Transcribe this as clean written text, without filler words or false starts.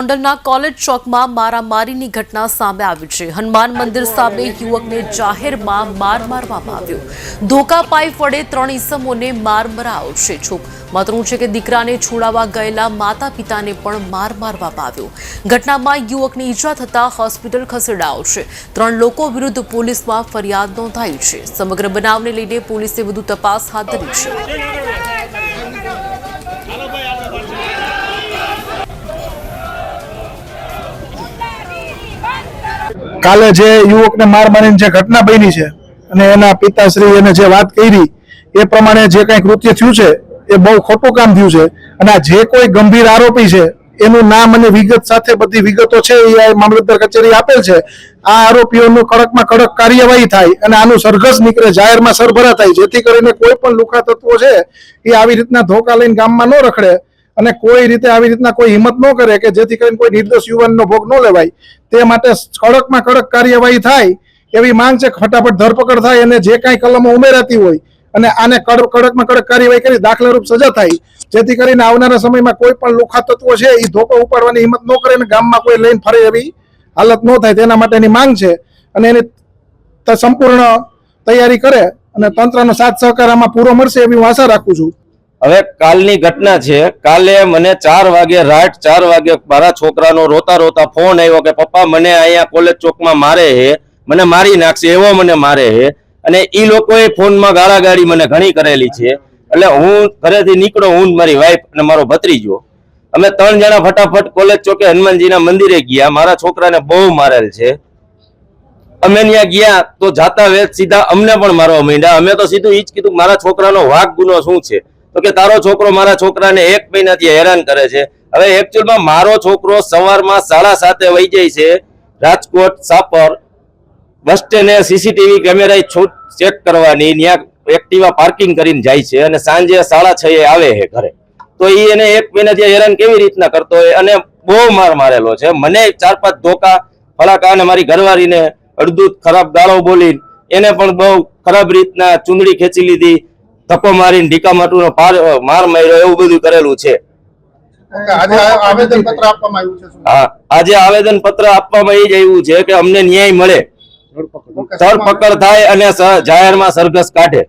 ગોંડલના કોલેજ ચોકમાં મારામારીની ઘટના સામે આવી છે। હનુમાન મંદિર સામે યુવકને જાહેરમાં માર મારવામાં આવ્યો। ધોકા પાઇપ વડે 3 ઈસમોને માર મરાયો છે। માતરું છે કે દીકરાને છોડાવવા ગયેલા માતા પિતાને પણ માર મારવામાં આવ્યો। ઘટનામાં યુવકને ઈજા થતા હોસ્પિટલ ખસેડાયો છે। 3 લોકો વિરુદ્ધ પોલીસમાં ફરિયાદ નોંધાઈ છે। સમગ્ર બનાવને લઈને પોલીસે વધુ તપાસ હાથ ધરી છે। કાલે જે યુવકને માર મારીને જે ઘટના બની છે અને એના પિતાશ્રી એને જે વાત કરી એ પ્રમાણે જે કંઈ કૃત્ય થયું છે એ બહુ ખોટું કામ થયું છે। અને આ જે કોઈ ગંભીર આરોપી છે એનું નામ અને વિગત સાથે બધી વિગતો છે એ મામલતદાર કચેરી આપેલ છે। આ આરોપીઓનું કડકમાં કડક કાર્યવાહી થાય અને આનું સરઘસ નીકળે, જાહેરમાં સરભરા થાય, જેથી કરીને કોઈ પણ લુખા તત્વો છે એ આવી રીતના ધોકા લઈને ગામમાં ન રખડે અને કોઈ રીતે આવી રીતના કોઈ હિંમત ન કરે કે જેથી કરીને કોઈ નિર્દોષ યુવાનનો ભોગ ન લેવાય। તે માટે કડકમાં કડક કાર્યવાહી થાય એવી માંગ છે। ફટાફટ ધરપકડ થાય અને જે કાંઈ કલમો ઉમેરાતી હોય અને આને કડકમાં કડક કાર્યવાહી કરી દાખલારૂપ સજા થાય, જેથી કરીને આવનારા સમયમાં કોઈ પણ લુખા તત્વો છે એ ધોકો ઉપાડવાની હિંમત ન કરે અને ગામમાં કોઈ લઈને ફરે એવી હાલત ન થાય, તેના માટેની માંગ છે। અને એની સંપૂર્ણ તૈયારી કરે અને તંત્રનો સાથ સહકાર આમાં પૂરો મળશે એવી હું આશા રાખું છું। હવે કાલની ઘટના છે। કાલે મને 4 વાગે રાત 4 વાગે મારા છોકરાનો રોતા રોતા ફોન આવ્યો કે પપ્પા મને અહીંયા કોલેજ ચોકમાં મારે હે, મને મારી નાખશે એવો મને મારે હે। અને ઈ લોકોએ ફોનમાં ગાળાગાળી મને ઘણી કરેલી છે। એટલે હું ઘરેથી નીકળો, હું મારી વાઈફ અને મારો ભત્રીજો, અમે 3 જણા ફટાફટ કોલેજ ચોકે હનુમાનજીના મંદિરે ગયા। મારા છોકરાને બહુ મારેલ છે। અમે ત્યાં ગયા તો જાતા વેત સીધા અમને પણ મારવા માંડ્યા। અમે તો સીધું ઈ જ કીધું મારા છોકરાનો વાક ગુનો શું છે, તો કે તારો છોકરો મારા છોકરાને 1 મહિનાથી હેરાન કરે છે। હવે એકચ્યુઅલમાં મારો છોકરો સવારમાં 7:30 વહી જાય છે રાજકોટ સાપર બસ સ્ટેન્ડે સીસીટીવી કેમેરા ચેક કરવાની, ત્યાં એક્ટિવા પાર્કિંગ કરીને જાય છે અને સાંજે 6:30 આવે છે ઘરે। તો એ એને 1 મહિનાથી હેરાન કેવી રીતના કરતો હોય અને બહુ માર મારેલો છે। મને 4-5 ધોકા ફળાકા અને મારી ઘરવાળીને અડધું ખરાબ ગાળો બોલી એને પણ બહુ ખરાબ રીતના ચૂંદડી ખેંચી લીધી, ધક્કો મારીને ઢીકા માટુનો માર માર્યો, એવું બધું કરેલું છે। હા, આજે આવેદન પત્ર આપવામાં એ જ આવ્યું છે કે અમને ન્યાય મળે, ધરપકડ થાય અને જાહેરમાં સરઘસ કાઢે।